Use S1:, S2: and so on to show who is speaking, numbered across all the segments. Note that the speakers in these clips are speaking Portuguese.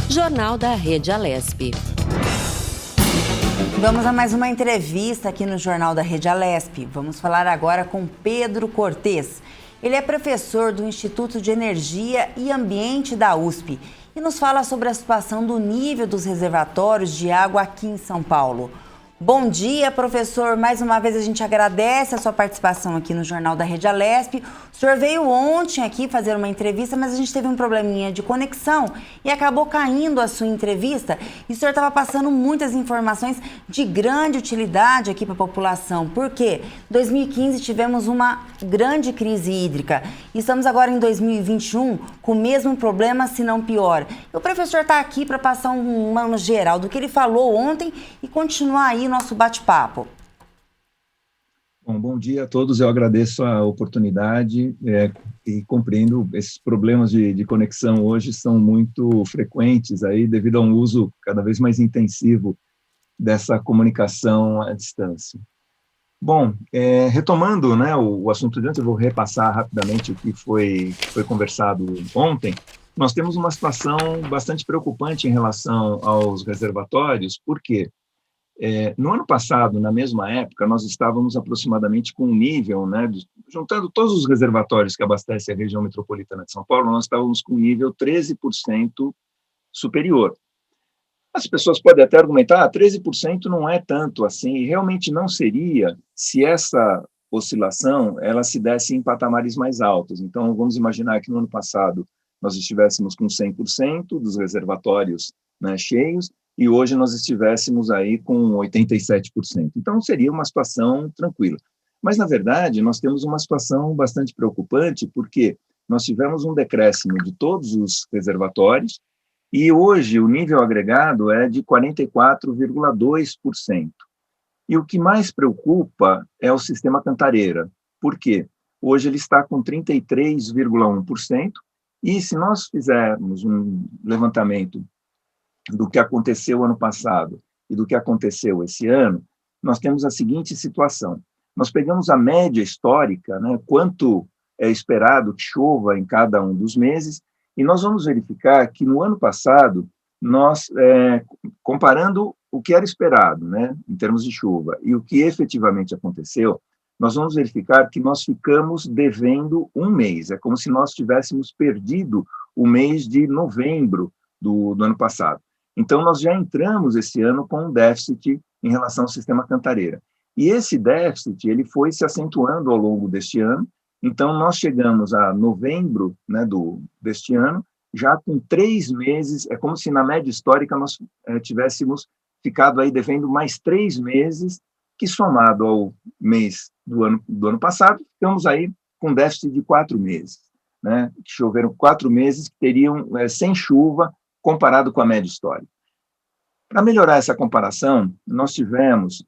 S1: Jornal da Rede Alesp.
S2: Vamos a mais uma entrevista aqui no Jornal da Rede Alesp. Vamos falar agora com Pedro Cortes. Ele é professor do Instituto de Energia e Ambiente da USP e nos fala sobre a situação do nível dos reservatórios de água aqui em São Paulo. Bom dia, professor. Mais uma vez a gente agradece a sua participação aqui no Jornal da Rede Alesp. O senhor veio ontem aqui fazer uma entrevista, mas a gente teve um probleminha de conexão e acabou caindo a sua entrevista. E o senhor estava passando muitas informações de grande utilidade aqui para a população. Por quê? Em 2015 tivemos uma grande crise hídrica. E estamos agora em 2021 com o mesmo problema, se não pior. E o professor está aqui para passar um geral do que ele falou ontem e continuar aí nosso bate-papo.
S3: Bom dia a todos, eu agradeço a oportunidade e compreendo esses problemas de conexão hoje são muito frequentes aí devido a um uso cada vez mais intensivo dessa comunicação à distância. Bom, retomando, né, o assunto de antes, eu vou repassar rapidamente o que foi conversado ontem. Nós temos uma situação bastante preocupante em relação aos reservatórios, por quê? No ano passado, na mesma época, nós estávamos aproximadamente com um nível, né, juntando todos os reservatórios que abastecem a região metropolitana de São Paulo, nós estávamos com um nível 13% superior. As pessoas podem até argumentar, 13% não é tanto assim, e realmente não seria se essa oscilação ela se desse em patamares mais altos. Então, vamos imaginar que no ano passado nós estivéssemos com 100% dos reservatórios, né, cheios, e hoje nós estivéssemos aí com 87%. Então, seria uma situação tranquila. Mas, na verdade, nós temos uma situação bastante preocupante, porque nós tivemos um decréscimo de todos os reservatórios, e hoje o nível agregado é de 44,2%. E o que mais preocupa é o sistema Cantareira. Por quê? Hoje ele está com 33,1%, e se nós fizermos um levantamento do que aconteceu ano passado e do que aconteceu esse ano, nós temos a seguinte situação. Nós pegamos a média histórica, né, quanto é esperado que chova em cada um dos meses, e nós vamos verificar que no ano passado, nós, comparando o que era esperado, né, em termos de chuva, e o que efetivamente aconteceu, nós vamos verificar que nós ficamos devendo um mês. É como se nós tivéssemos perdido o mês de novembro do ano passado. Então, nós já entramos esse ano com um déficit em relação ao sistema Cantareira. E esse déficit ele foi se acentuando ao longo deste ano. Então, nós chegamos a novembro, né, deste ano, já com 3 meses, é como se na média histórica nós tivéssemos ficado aí devendo mais 3 meses, que somado ao mês do ano passado, ficamos aí com déficit de 4 meses. Né, que choveram 4 meses que teriam sem chuva, comparado com a média histórica. Para melhorar essa comparação, nós tivemos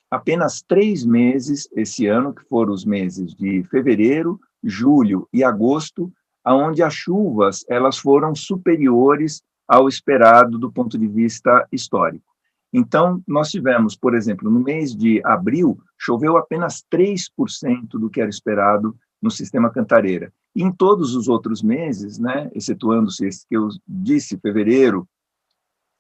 S3: apenas 3 meses esse ano, que foram os meses de fevereiro, julho e agosto, onde as chuvas elas foram superiores ao esperado do ponto de vista histórico. Então, nós tivemos, por exemplo, no mês de abril, choveu apenas 3% do que era esperado no sistema Cantareira. E em todos os outros meses, né, excetuando-se esse que eu disse, fevereiro,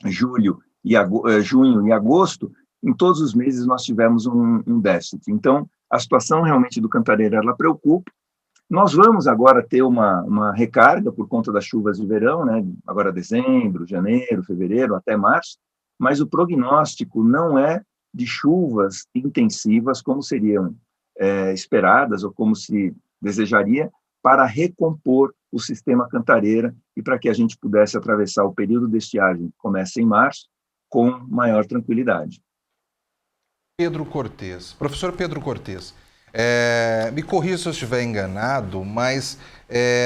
S3: junho e agosto, em todos os meses nós tivemos um déficit. Então, a situação realmente do Cantareira, ela preocupa. Nós vamos agora ter uma recarga por conta das chuvas de verão, né, agora dezembro, janeiro, fevereiro, até março, mas o prognóstico não é de chuvas intensivas como seriam esperadas ou como se desejaria para recompor o sistema Cantareira e para que a gente pudesse atravessar o período de estiagem, que começa em março, com maior tranquilidade.
S4: Pedro Cortes, professor Pedro Cortes, me corrija se eu estiver enganado, mas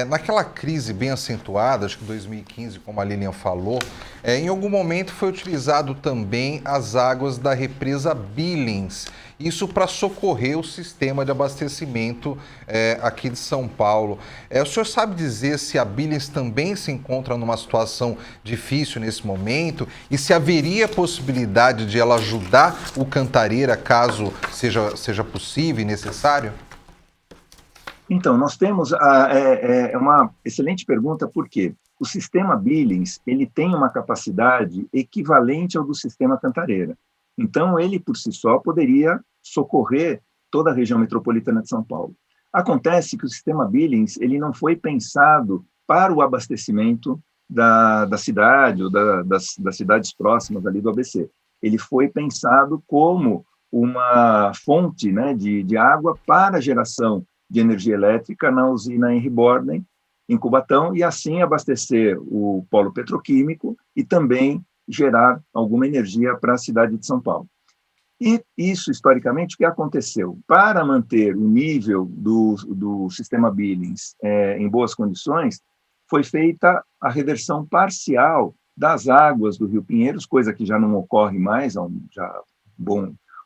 S4: naquela crise bem acentuada, acho que 2015, como a Lilian falou, em algum momento foi utilizado também as águas da represa Billings, isso para socorrer o sistema de abastecimento aqui de São Paulo. O senhor sabe dizer se a Billings também se encontra numa situação difícil nesse momento e se haveria possibilidade de ela ajudar o Cantareira caso seja possível e necessário?
S3: Então, nós temos, é uma excelente pergunta, por quê? o sistema Billings, ele tem uma capacidade equivalente ao do sistema Cantareira. Então, ele, por si só, poderia socorrer toda a região metropolitana de São Paulo. Acontece que o sistema Billings ele não foi pensado para o abastecimento da cidade ou das cidades próximas ali do ABC. Ele foi pensado como uma fonte, né, de água para geração de energia elétrica na usina Henry Borden, em Cubatão, e assim abastecer o polo petroquímico e também gerar alguma energia para a cidade de São Paulo. E isso, historicamente, o que aconteceu? Para manter o nível do sistema Billings em boas condições, foi feita a reversão parcial das águas do Rio Pinheiros, coisa que já não ocorre mais há um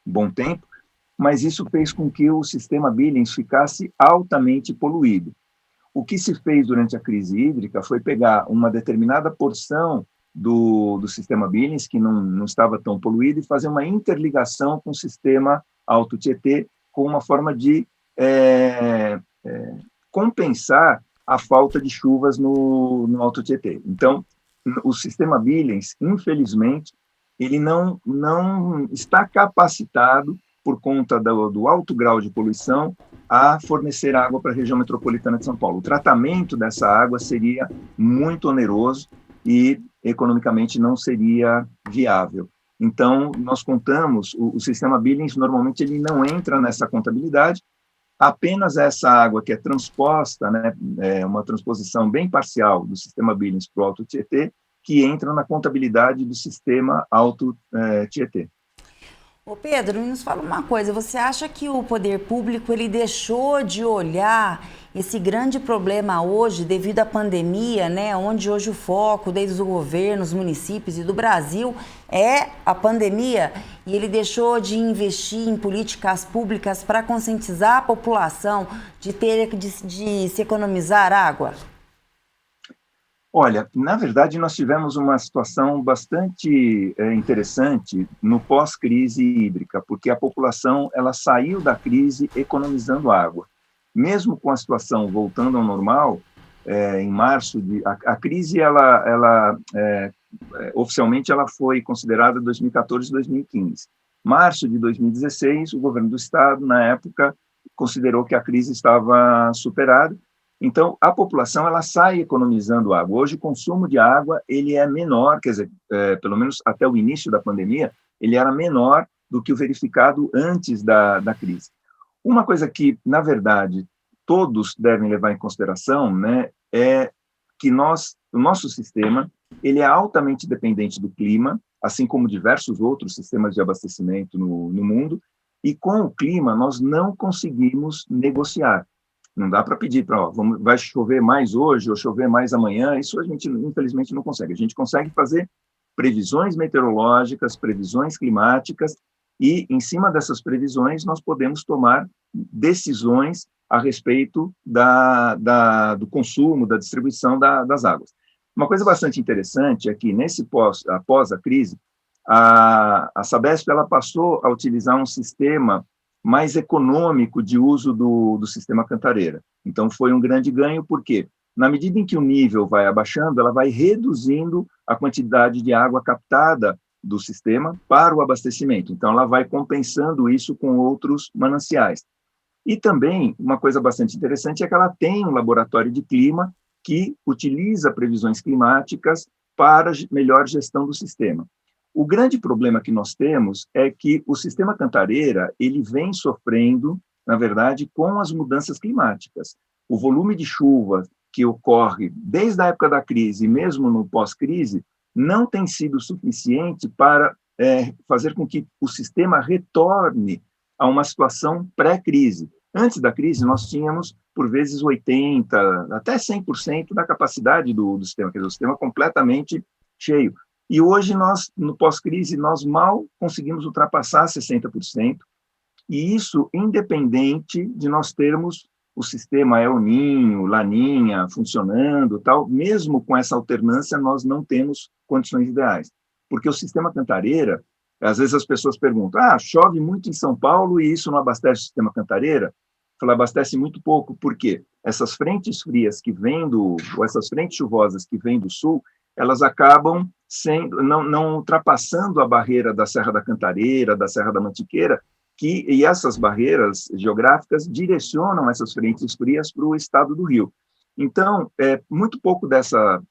S3: bom tempo, mas isso fez com que o sistema Billings ficasse altamente poluído. O que se fez durante a crise hídrica foi pegar uma determinada porção do sistema Billings, que não estava tão poluído, e fazer uma interligação com o sistema Alto Tietê, com uma forma de compensar a falta de chuvas no Alto Tietê. Então, o sistema Billings, infelizmente, ele não está capacitado, por conta do alto grau de poluição, a fornecer água para a região metropolitana de São Paulo. O tratamento dessa água seria muito oneroso e economicamente não seria viável. Então, nós contamos, o sistema Billings, normalmente, ele não entra nessa contabilidade, apenas essa água que é transposta, né, uma transposição bem parcial do sistema Billings para o Alto Tietê, que entra na contabilidade do sistema Alto Tietê.
S2: Ô Pedro, nos fala uma coisa, você acha que o poder público ele deixou de olhar esse grande problema hoje devido à pandemia, né, onde hoje o foco desde o governo, os municípios e do Brasil é a pandemia, e ele deixou de investir em políticas públicas para conscientizar a população de se economizar água?
S3: Olha, na verdade, nós tivemos uma situação bastante interessante no pós-crise hídrica, porque a população ela saiu da crise economizando água. Mesmo com a situação voltando ao normal, em março, a crise, oficialmente, ela foi considerada 2014 e 2015. Março de 2016, o governo do estado, na época, considerou que a crise estava superada. Então, a população ela sai economizando água. Hoje, o consumo de água ele é menor, quer dizer, pelo menos até o início da pandemia, ele era menor do que o verificado antes da crise. Uma coisa que, na verdade, todos devem levar em consideração, né, é que o nosso sistema ele é altamente dependente do clima, assim como diversos outros sistemas de abastecimento no mundo, e com o clima nós não conseguimos negociar. Não dá para pedir para, vai chover mais hoje ou chover mais amanhã, isso a gente, infelizmente, não consegue. A gente consegue fazer previsões meteorológicas, previsões climáticas, e, em cima dessas previsões, nós podemos tomar decisões a respeito do consumo, da distribuição das águas. Uma coisa bastante interessante é que, após a crise, a Sabesp ela passou a utilizar um sistema mais econômico de uso do sistema Cantareira. Então, foi um grande ganho, porque, na medida em que o nível vai abaixando, ela vai reduzindo a quantidade de água captada do sistema para o abastecimento. Então, ela vai compensando isso com outros mananciais. E também, uma coisa bastante interessante é que ela tem um laboratório de clima que utiliza previsões climáticas para melhor gestão do sistema. O grande problema que nós temos é que o sistema Cantareira ele vem sofrendo, na verdade, com as mudanças climáticas. O volume de chuva que ocorre desde a época da crise, mesmo no pós-crise, não tem sido suficiente para fazer com que o sistema retorne a uma situação pré-crise. Antes da crise, nós tínhamos, por vezes, 80%, até 100% da capacidade do sistema, quer dizer, o sistema completamente cheio. E hoje, no pós-crise, nós mal conseguimos ultrapassar 60%, e isso independente de nós termos o sistema El Niño, Laninha funcionando, tal, mesmo com essa alternância, nós não temos condições ideais. Porque o sistema Cantareira, às vezes as pessoas perguntam, chove muito em São Paulo e isso não abastece o sistema Cantareira? ela abastece muito pouco, porque essas frentes frias que vêm ou essas frentes chuvosas que vêm do sul, elas acabam não ultrapassando a barreira da Serra da Cantareira, da Serra da Mantiqueira, e essas barreiras geográficas direcionam essas frentes frias para o estado do Rio. Então, muito pouco dessas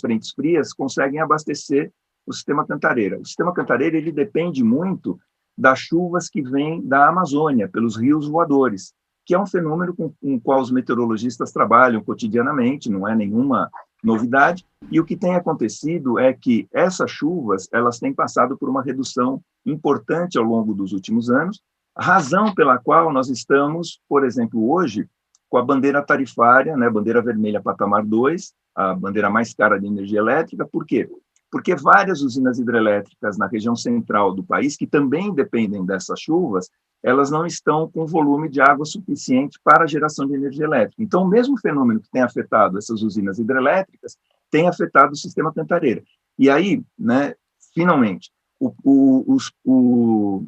S3: frentes frias conseguem abastecer o sistema Cantareira. O sistema Cantareira ele depende muito das chuvas que vêm da Amazônia, pelos rios voadores, que é um fenômeno com o qual os meteorologistas trabalham cotidianamente, não é nenhuma novidade, e o que tem acontecido é que essas chuvas elas têm passado por uma redução importante ao longo dos últimos anos, razão pela qual nós estamos, por exemplo, hoje, com a bandeira tarifária, né, bandeira vermelha patamar 2, a bandeira mais cara de energia elétrica. Por quê? Porque várias usinas hidrelétricas na região central do país, que também dependem dessas chuvas, elas não estão com volume de água suficiente para a geração de energia elétrica. Então, o mesmo fenômeno que tem afetado essas usinas hidrelétricas tem afetado o sistema Cantareira. E aí, né, finalmente, o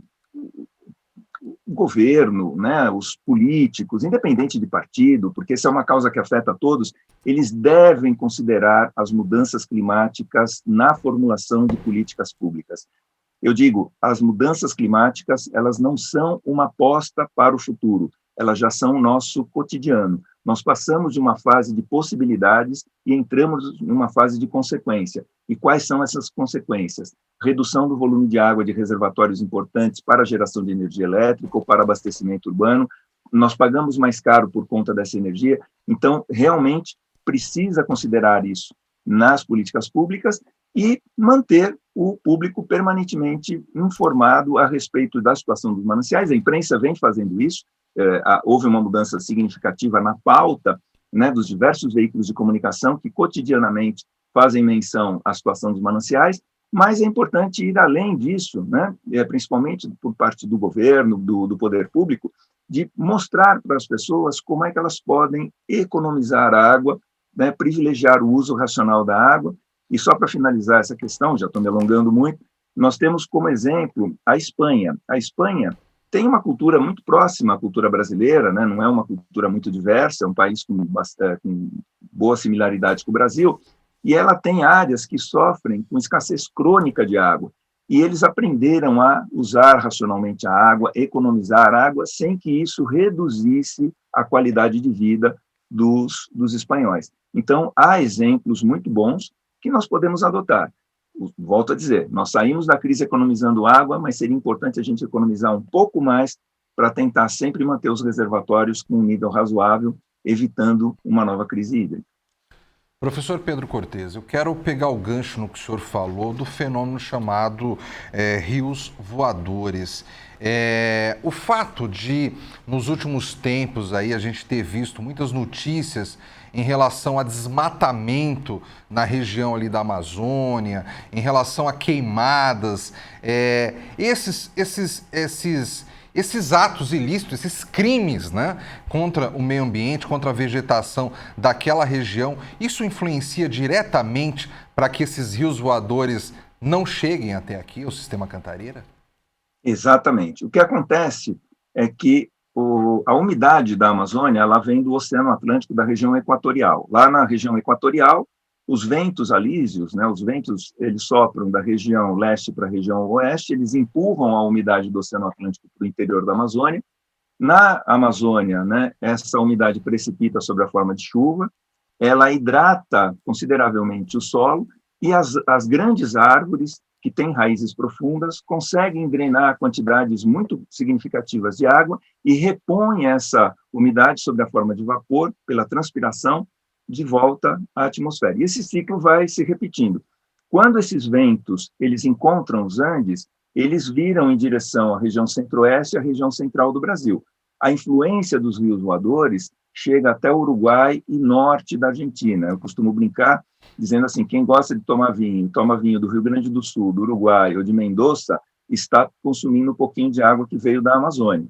S3: governo, né, os políticos, independente de partido, porque essa é uma causa que afeta a todos, eles devem considerar as mudanças climáticas na formulação de políticas públicas. Eu digo, as mudanças climáticas, elas não são uma aposta para o futuro, elas já são o nosso cotidiano. Nós passamos de uma fase de possibilidades e entramos numa fase de consequência. E quais são essas consequências? Redução do volume de água de reservatórios importantes para a geração de energia elétrica ou para abastecimento urbano. Nós pagamos mais caro por conta dessa energia, então, realmente, precisa considerar isso nas políticas públicas e manter o público permanentemente informado a respeito da situação dos mananciais. A imprensa vem fazendo isso, houve uma mudança significativa na pauta, né, dos diversos veículos de comunicação que cotidianamente fazem menção à situação dos mananciais, mas é importante ir além disso, né, principalmente por parte do governo, do poder público, de mostrar para as pessoas como é que elas podem economizar água, né, privilegiar o uso racional da água. E só para finalizar essa questão, já estou me alongando muito, nós temos como exemplo a Espanha. A Espanha tem uma cultura muito próxima à cultura brasileira, né? Não é uma cultura muito diversa, é um país com boa similaridade com o Brasil, e ela tem áreas que sofrem com escassez crônica de água. E eles aprenderam a usar racionalmente a água, economizar água, sem que isso reduzisse a qualidade de vida dos espanhóis. Então, há exemplos muito bons que nós podemos adotar. Volto a dizer, nós saímos da crise economizando água, mas seria importante a gente economizar um pouco mais para tentar sempre manter os reservatórios com um nível razoável, evitando uma nova crise hídrica.
S4: Professor Pedro Cortes, eu quero pegar o gancho no que o senhor falou do fenômeno chamado rios voadores. O fato de, nos últimos tempos, aí, a gente ter visto muitas notícias em relação a desmatamento na região ali da Amazônia, em relação a queimadas, esses atos ilícitos, esses crimes, né, contra o meio ambiente, contra a vegetação daquela região, isso influencia diretamente para que esses rios voadores não cheguem até aqui, o sistema Cantareira?
S3: Exatamente. O que acontece é que a umidade da Amazônia ela vem do Oceano Atlântico, da região equatorial. Lá na região equatorial, os ventos alísios, né, os ventos, eles sopram da região leste para a região oeste, eles empurram a umidade do Oceano Atlântico para o interior da Amazônia. Na Amazônia, né, essa umidade precipita sob a forma de chuva, ela hidrata consideravelmente o solo e as grandes árvores que têm raízes profundas conseguem drenar quantidades muito significativas de água e repõem essa umidade sob a forma de vapor pela transpiração de volta à atmosfera. E esse ciclo vai se repetindo. Quando esses ventos eles encontram os Andes, eles viram em direção à região centro-oeste e à região central do Brasil. A influência dos rios voadores chega até o Uruguai e norte da Argentina. Eu costumo brincar dizendo assim, quem gosta de tomar vinho, toma vinho do Rio Grande do Sul, do Uruguai ou de Mendoza, está consumindo um pouquinho de água que veio da Amazônia.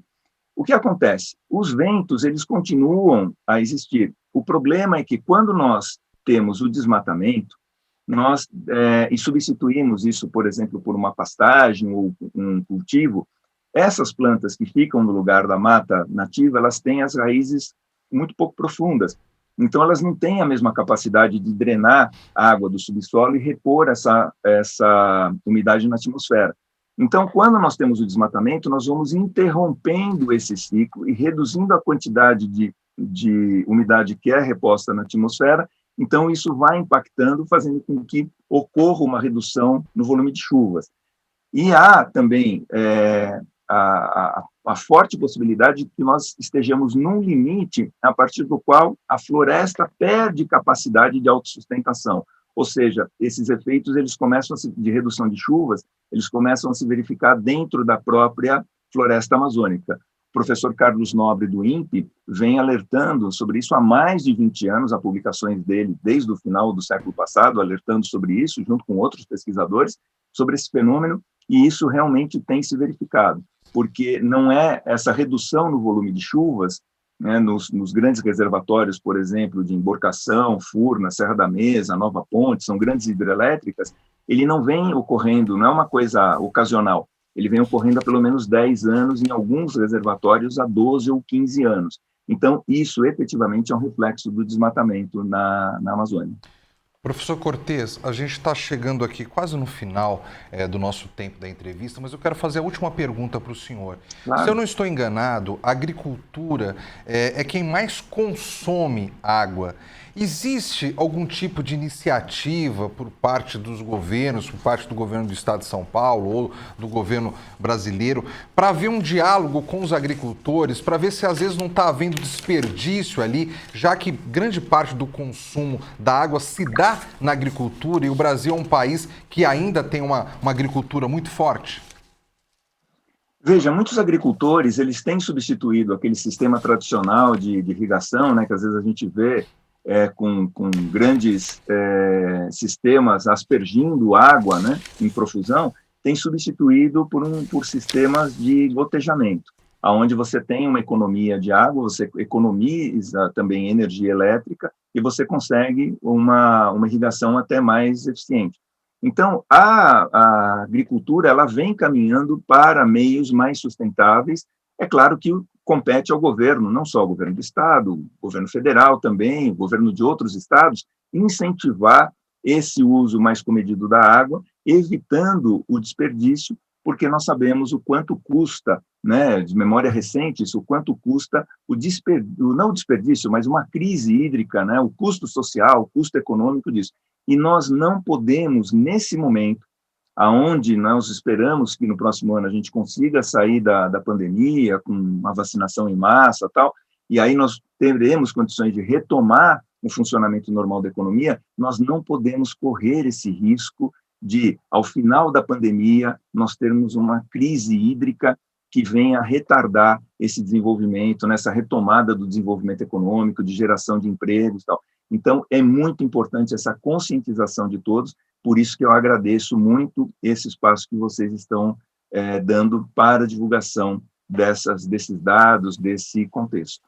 S3: O que acontece? Os ventos, eles continuam a existir. O problema é que quando nós temos o desmatamento, e substituímos isso, por exemplo, por uma pastagem ou um cultivo, Essas plantas que ficam no lugar da mata nativa, elas têm as raízes muito pouco profundas. Então, elas não têm a mesma capacidade de drenar a água do subsolo e repor essa umidade na atmosfera. Então, quando nós temos o desmatamento, nós vamos interrompendo esse ciclo e reduzindo a quantidade de umidade que é reposta na atmosfera. Então, isso vai impactando, fazendo com que ocorra uma redução no volume de chuvas. E há também a forte possibilidade de que nós estejamos num limite a partir do qual a floresta perde capacidade de autossustentação. Ou seja, esses efeitos de redução de chuvas, eles começam a se verificar dentro da própria floresta amazônica. O professor Carlos Nobre, do INPE, vem alertando sobre isso há mais de 20 anos, há publicações dele desde o final do século passado, alertando sobre isso, junto com outros pesquisadores, sobre esse fenômeno, e isso realmente tem se verificado, porque não é essa redução no volume de chuvas, né, nos grandes reservatórios, por exemplo, de Emborcação, Furna, Serra da Mesa, Nova Ponte, são grandes hidrelétricas, ele não vem ocorrendo, não é uma coisa ocasional, ele vem ocorrendo há pelo menos 10 anos, em alguns reservatórios há 12 ou 15 anos. Então, isso efetivamente é um reflexo do desmatamento na Amazônia.
S4: Professor Cortes, a gente está chegando aqui quase no final do nosso tempo da entrevista, mas eu quero fazer a última pergunta para o senhor.
S3: Claro.
S4: Se eu não estou enganado, a agricultura é quem mais consome água. Existe algum tipo de iniciativa por parte dos governos, por parte do governo do Estado de São Paulo ou do governo brasileiro, para haver um diálogo com os agricultores, para ver se às vezes não está havendo desperdício ali, já que grande parte do consumo da água se dá na agricultura e o Brasil é um país que ainda tem uma agricultura muito forte?
S3: Veja, muitos agricultores, eles têm substituído aquele sistema tradicional de irrigação, né, que às vezes a gente vê com grandes sistemas aspergindo água, né, em profusão, tem substituído por sistemas de gotejamento, onde você tem uma economia de água, você economiza também energia elétrica e você consegue uma irrigação até mais eficiente. Então, a agricultura ela vem caminhando para meios mais sustentáveis. É claro que compete ao governo, não só o governo do Estado, o governo federal também, o governo de outros estados, incentivar esse uso mais comedido da água, evitando o desperdício, porque nós sabemos o quanto custa, né, de memória recente, isso, o quanto custa não o desperdício, mas uma crise hídrica, né, o custo social, o custo econômico disso. E nós não podemos, nesse momento, aonde nós esperamos que no próximo ano a gente consiga sair da pandemia com uma vacinação em massa, tal, e aí nós teremos condições de retomar o funcionamento normal da economia, nós não podemos correr esse risco de, ao final da pandemia, nós termos uma crise hídrica que venha retardar esse desenvolvimento, nessa retomada do desenvolvimento econômico, de geração de empregos e tal. Então, é muito importante essa conscientização de todos, por isso que eu agradeço muito esse espaço que vocês estão dando para a divulgação desses dados, desse contexto.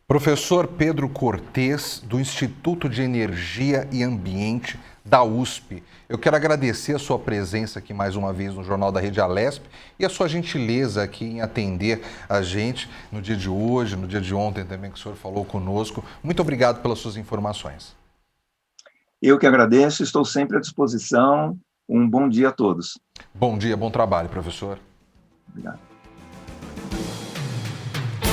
S4: Professor Pedro Cortes, do Instituto de Energia e Ambiente da USP. Eu quero agradecer a sua presença aqui mais uma vez no Jornal da Rede Alesp e a sua gentileza aqui em atender a gente no dia de hoje, no dia de ontem também que o senhor falou conosco. Muito obrigado pelas suas informações.
S3: Eu que agradeço, estou sempre à disposição. Um bom dia a todos.
S4: Bom dia, bom trabalho, professor.
S3: Obrigado.